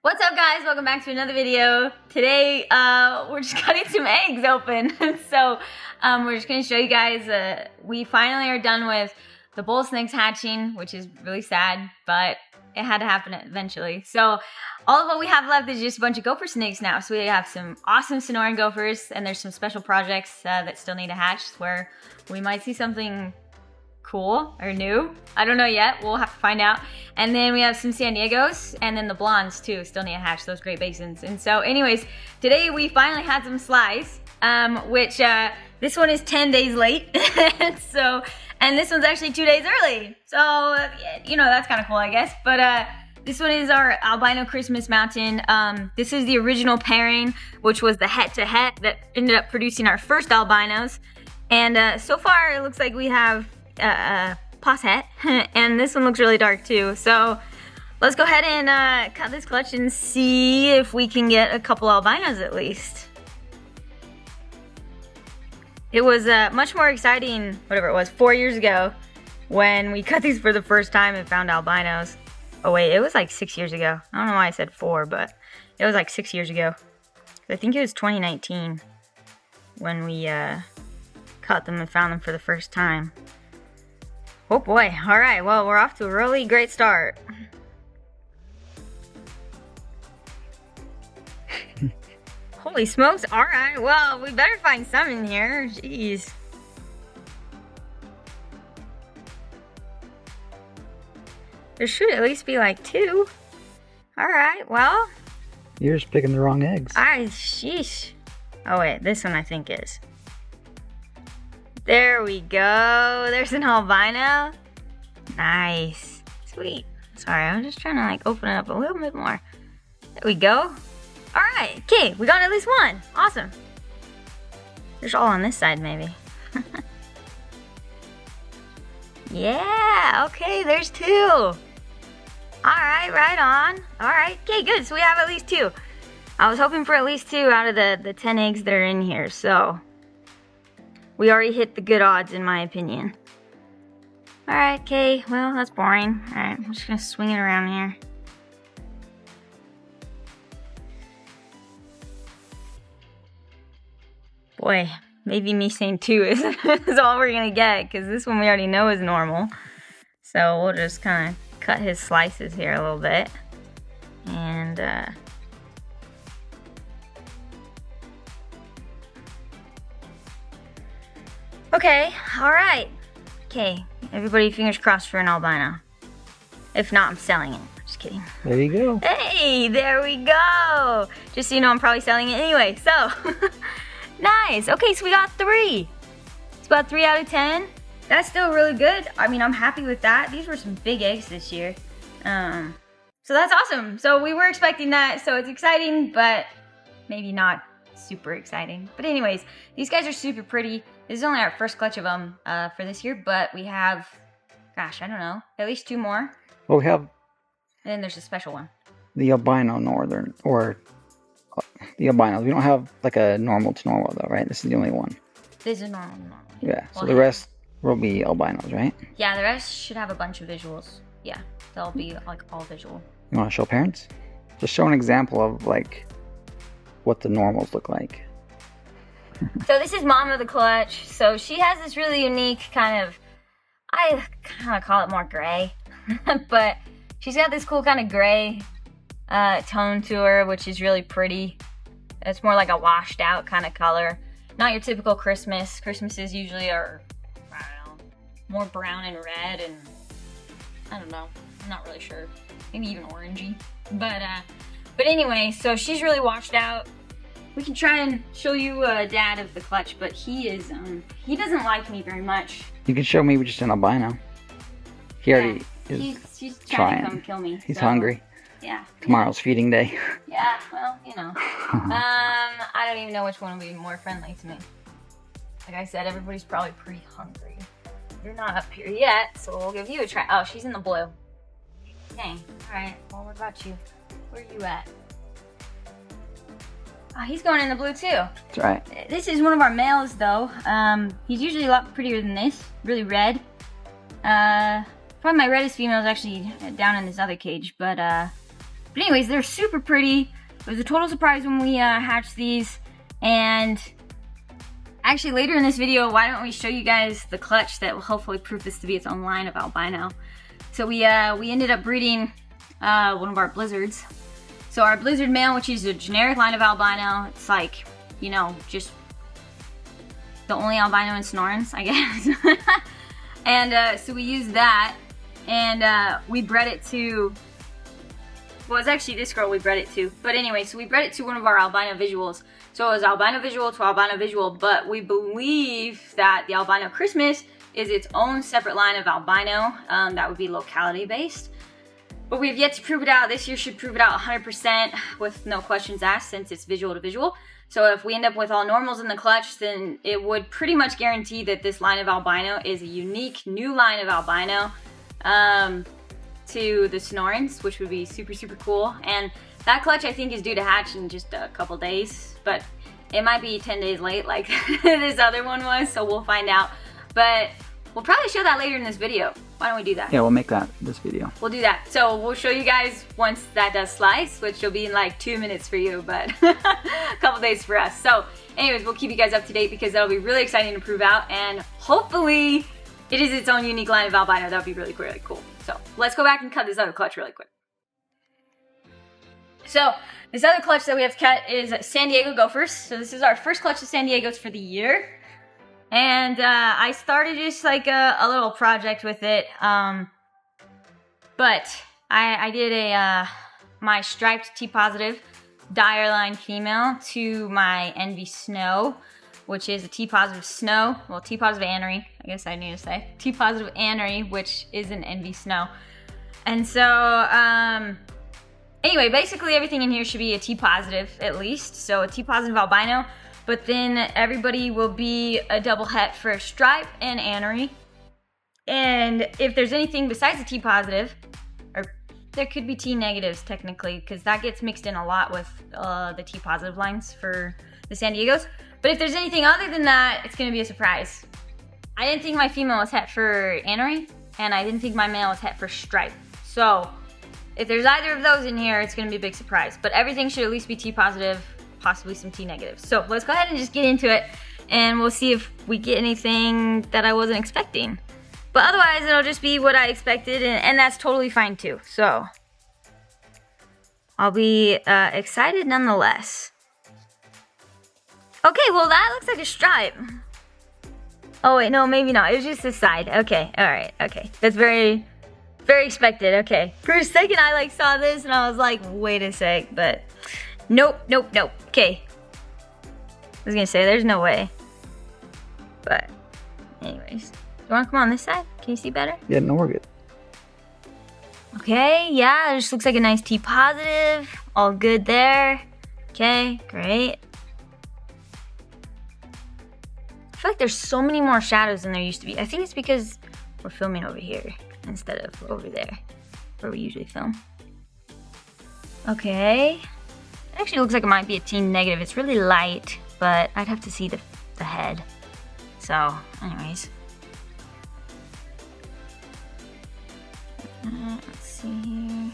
What's up, guys? Welcome back to another video. Today we're just cutting some eggs open. So we're just going to show you guys we finally are done with the bull snakes hatching, which is really sad, but it had to happen eventually. So all of what we have left is just a bunch of gopher snakes now. So we have some awesome Sonoran gophers, and there's some special projects that still need to hatch where we might see something cool or new. I don't know yet. We'll have to find out. And then we have some San Diegos, and then the blondes too still need to hatch, those Great Basins. And so anyways, today we finally had some slice, which this one is 10 days late. And this one's actually 2 days early. So, you know, that's kind of cool, I guess. But this one is our Albino Christmas mountain. This is the original pairing, which was the het to het that ended up producing our first albinos. And so far it looks like we have pos het, and this one looks really dark too. So let's go ahead and cut this clutch and see if we can get a couple albinos at least. It was much more exciting, whatever it was, 4 years ago when we cut these for the first time and found albinos. Oh wait, it was like 6 years ago. I don't know why I said 4, but it was like 6 years ago. I think it was 2019 when we cut them and found them for the first time. Oh boy, all right, well, we're off to a really great start. Holy smokes, all right, well, we better find some in here, jeez. There should at least be like 2. All right, well. You're just picking the wrong eggs. Sheesh. Oh wait, this one I think is. There we go. There's an albino. Nice. Sweet. Sorry, I was just trying to like open it up a little bit more. There we go. All right. Okay, we got at least one. Awesome. There's all on this side maybe. Yeah. Okay, there's 2. All right, right on. All right. Okay, good. So we have at least 2. I was hoping for at least 2 out of the 10 eggs that are in here. So we already hit the good odds, in my opinion. Alright, okay, well, that's boring. Alright, I'm just gonna swing it around here. Boy, maybe me saying 2 is all we're gonna get, because this one we already know is normal. So we'll just kind of cut his slices here a little bit. And, okay, all right. Okay, everybody fingers crossed for an albino. If not, I'm selling it. Just kidding. There you go. Hey, there we go. Just so you know, I'm probably selling it anyway, so. Nice, okay, so we got 3. It's about 3 out of 10. That's still really good. I mean, I'm happy with that. These were some big eggs this year. So that's awesome. So we were expecting that, so it's exciting, but maybe not super exciting. But anyways, these guys are super pretty. This is only our first clutch of them for this year, but we have, gosh, I don't know, at least 2 more. Well, we have... And then there's a special one. The albino northern, or the albinos. We don't have like a normal to normal though, right? This is the only one. This is normal. Yeah, so the rest will be albinos, right? Yeah, the rest should have a bunch of visuals. Yeah, they'll be like all visual. You want to show parents? Just show an example of like what the normals look like. So this is mom of the clutch. So she has this really unique kind of, I kind of call it more gray, but she's got this cool kind of gray tone to her, which is really pretty. It's more like a washed out kind of color. Not your typical Christmas. Christmases usually are, I don't know, more brown and red, and I don't know, I'm not really sure. Maybe even orangey. But anyway, so she's really washed out. We can try and show you Dad of the clutch, but he is, he doesn't like me very much. You can show me just an albino. He already is he's trying to come kill me. He's hungry. Yeah. Tomorrow's feeding day. Yeah, well, you know. I don't even know which one would be more friendly to me. Like I said, everybody's probably pretty hungry. You're not up here yet, so we'll give you a try. Oh, she's in the blue. Dang. Alright, well, what about you? Where are you at? Oh, he's going in the blue too. That's right. This is one of our males though. He's usually a lot prettier than this. Really red. Probably my reddest female is actually down in this other cage, but But anyways, they're super pretty. It was a total surprise when we hatched these. And actually later in this video, why don't we show you guys the clutch that will hopefully prove this to be its own line of albino. So we ended up breeding one of our blizzards. So our blizzard male, which is a generic line of albino, it's like, you know, just the only albino in Sonorans, I guess. And so we used that, and we bred it to, well, it's actually this girl we bred it to. But anyway, so we bred it to one of our albino visuals. So it was albino visual to albino visual, but we believe that the Albino Christmas is its own separate line of albino. That would be locality based. But we've yet to prove it out. This year should prove it out 100% with no questions asked, since it's visual to visual. So if we end up with all normals in the clutch, then it would pretty much guarantee that this line of albino is a unique new line of albino to the Sonorans, which would be super, super cool. And that clutch, I think, is due to hatch in just a couple days, but it might be 10 days late like this other one was, so we'll find out. But we'll probably show that later in this video. Why don't we do that? Yeah, we'll make that this video. We'll do that. So we'll show you guys once that does slice, which will be in like 2 minutes for you, but a couple days for us. So anyways, we'll keep you guys up to date because that'll be really exciting to prove out, and hopefully it is its own unique line of albino. That would be really, really cool. So let's go back and cut this other clutch really quick. So this other clutch that we have to cut is San Diego Gophers. So this is our first clutch of San Diego's for the year. And I started just like a little project with it. But I did my striped T-positive dire line female to my Envy Snow, which is a T-positive Snow. Well, T-positive Anery, I guess I need to say. T-positive Anery, which is an Envy Snow. And so, anyway, basically everything in here should be a T-positive at least. So a T-positive albino. But then everybody will be a double het for stripe and anery. And if there's anything besides a T positive, or there could be T negatives technically, because that gets mixed in a lot with the T positive lines for the San Diegos. But if there's anything other than that, it's gonna be a surprise. I didn't think my female was het for anery, and I didn't think my male was het for stripe. So if there's either of those in here, it's gonna be a big surprise. But everything should at least be T positive, possibly some T negatives. So let's go ahead and just get into it, and we'll see if we get anything that I wasn't expecting. But otherwise, it'll just be what I expected, and that's totally fine too. So I'll be excited nonetheless. Okay, well that looks like a stripe. Oh wait, no, maybe not. It was just the side. Okay, all right, okay. That's very, very expected. Okay. For a second, I like saw this and I was like, wait a sec, but nope, nope, nope. Okay. I was gonna say, there's no way. But, anyways. You wanna come on this side? Can you see better? Yeah, no, we're good. Okay, yeah, it just looks like a nice T positive. All good there. Okay, great. I feel like there's so many more shadows than there used to be. I think it's because we're filming over here instead of over there, where we usually film. Okay. It actually looks like it might be a T negative. It's really light, but I'd have to see the head. So, anyways. Let's see here.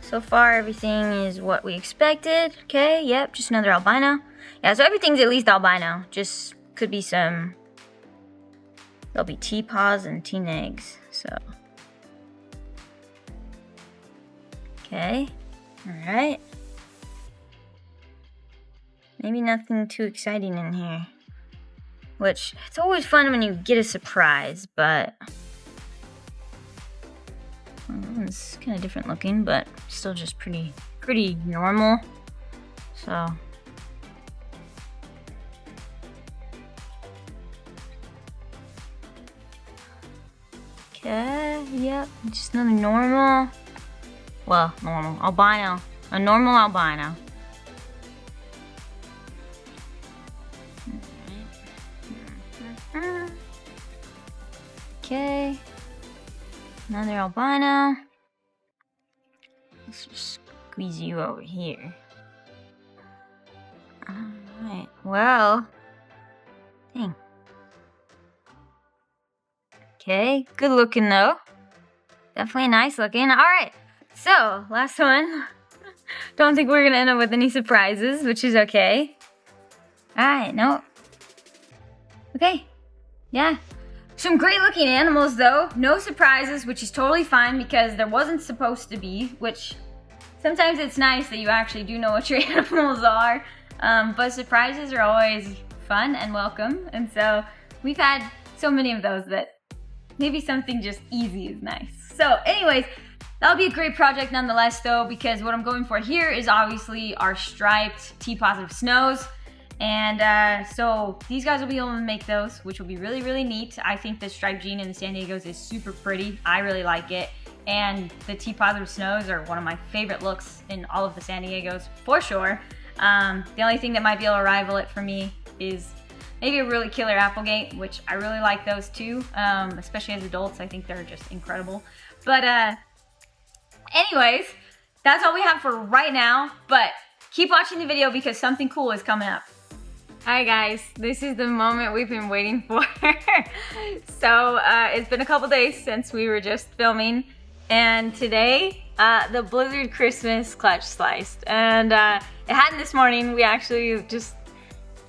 So far, everything is what we expected. Okay, yep, just another albino. Yeah, so everything's at least albino. Just could be some... There'll be T-pos and T-negs, so... Okay, alright. Maybe nothing too exciting in here. Which, it's always fun when you get a surprise, but... It's kind of different looking, but still just pretty normal. So... Okay, yep, just another normal. Well, normal, albino. A normal albino. Okay. Another albino. Let's just squeeze you over here. Alright, well. Dang. Okay, good looking though. Definitely nice looking. Alright, So, last one. Don't think we're gonna end up with any surprises, which is okay. Alright, no. Okay, yeah. Some great looking animals though. No surprises, which is totally fine because there wasn't supposed to be, which sometimes it's nice that you actually do know what your animals are. But surprises are always fun and welcome. And so we've had so many of those that maybe something just easy is nice. So anyways, that'll be a great project nonetheless though, because what I'm going for here is obviously our striped T-positive snows. And so these guys will be able to make those, which will be really, really neat. I think the striped jean in the San Diegos is super pretty. I really like it. And the T-positive snows are one of my favorite looks in all of the San Diegos, for sure. The only thing that might be able to rival it for me is maybe a really killer Applegate, which I really like those too, especially as adults. I think they're just incredible. But anyways, that's all we have for right now, but keep watching the video because something cool is coming up. Alright guys, this is the moment we've been waiting for. So it's been a couple days since we were just filming, and today the Blizzard Christmas clutch sliced, and it happened this morning. We actually just,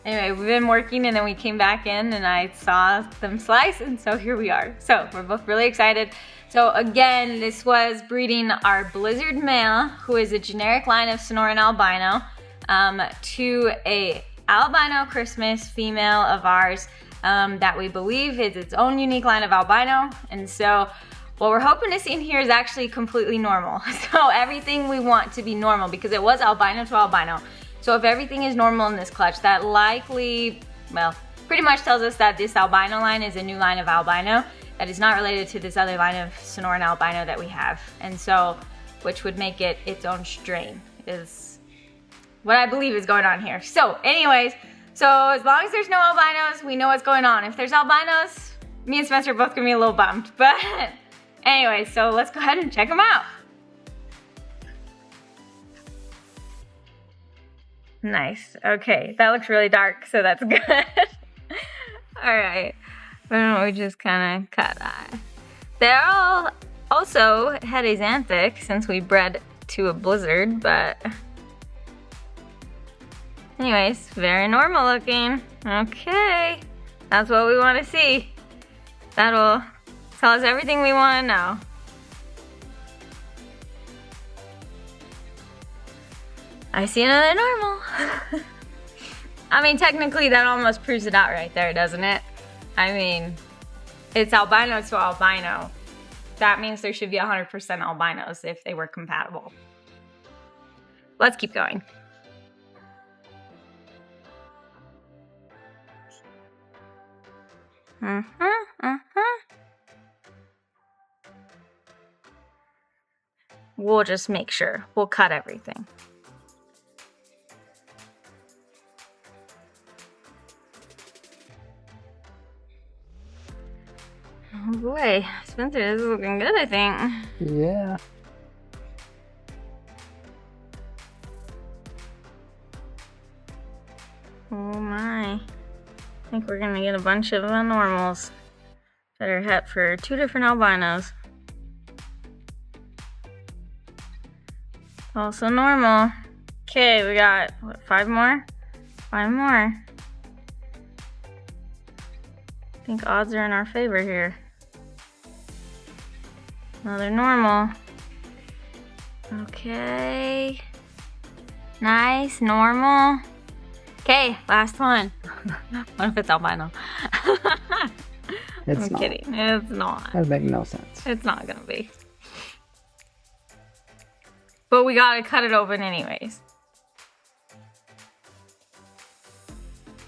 anyway, we've been working and then we came back in and I saw them slice, and so here we are. So we're both really excited. So again, this was breeding our Blizzard male, who is a generic line of Sonoran albino, to a Albino Christmas female of ours that we believe is its own unique line of albino. And so what we're hoping to see in here is actually completely normal. So everything we want to be normal, because it was albino to albino. So if everything is normal in this clutch, that likely, well, pretty much tells us that this albino line is a new line of albino that is not related to this other line of Sonoran albino that we have. And so, which would make it its own strain, is what I believe is going on here. So anyways, so as long as there's no albinos, we know what's going on. If there's albinos, me and Spencer are both gonna be a little bummed. But anyway, so let's go ahead and check them out. Nice, okay, that looks really dark, so that's good. All right, why don't we just kind of cut eye. They're all also heteroxanthic since we bred to a Blizzard, but anyways, very normal looking. Okay, that's what we want to see. That'll tell us everything we want to know. I see another normal. I mean, technically that almost proves it out right there, doesn't it? I mean, it's albino to albino. That means there should be 100% albinos if they were compatible. Let's keep going. We'll just make sure. We'll cut everything. Oh boy, Spencer, this is looking good, I think. Yeah. Oh my. I think we're gonna get a bunch of normals that are het for two different albinos. Also normal. Okay, we got, what, 5 more? 5 more. I think odds are in our favor here. Another normal. Okay. Nice, normal. Okay, last one. What if it's albino? It's I'm not. kidding. It's not. That would make no sense. It's not gonna be. But we gotta cut it open anyways.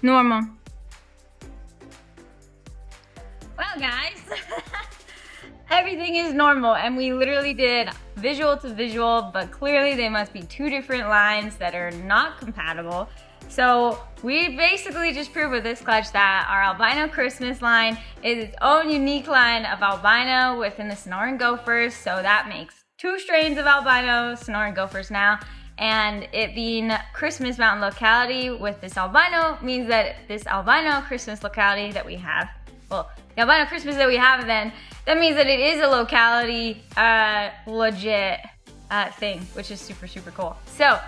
Normal. Well, guys, everything is normal, and we literally did visual to visual, but clearly they must be two different lines that are not compatible. So we basically just proved with this clutch that our Albino Christmas line is its own unique line of albino within the Sonoran Gophers. So that makes 2 strains of albino Sonoran Gophers now. And it being Christmas Mountain locality with this albino means that this Albino Christmas locality that we have, well, the Albino Christmas that we have then, that means that it is a locality legit thing, which is super, super cool. So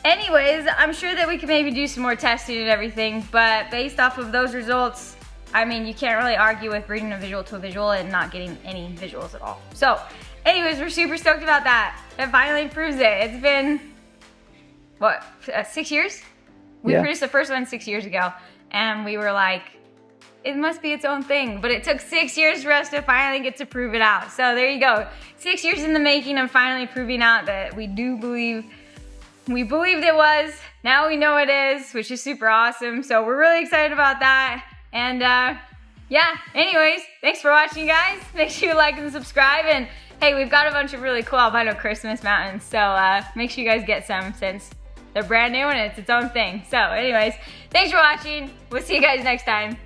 anyways, I'm sure that we could maybe do some more testing and everything, but based off of those results, I mean, you can't really argue with breeding a visual to a visual and not getting any visuals at all. So anyways, we're super stoked about that. It finally proves it. It's been, what, 6 years? We produced the first one 6 years ago, and we were like, it must be its own thing. But it took 6 years for us to finally get to prove it out. So there you go. 6 years in the making of finally proving out that we believed it was. Now we know it is, which is super awesome. So we're really excited about that. And yeah, anyways, thanks for watching, guys. Make sure you like and subscribe. And hey, we've got a bunch of really cool Albino Christmas mountains. So make sure you guys get some since they're brand new and it's its own thing. So anyways, thanks for watching. We'll see you guys next time.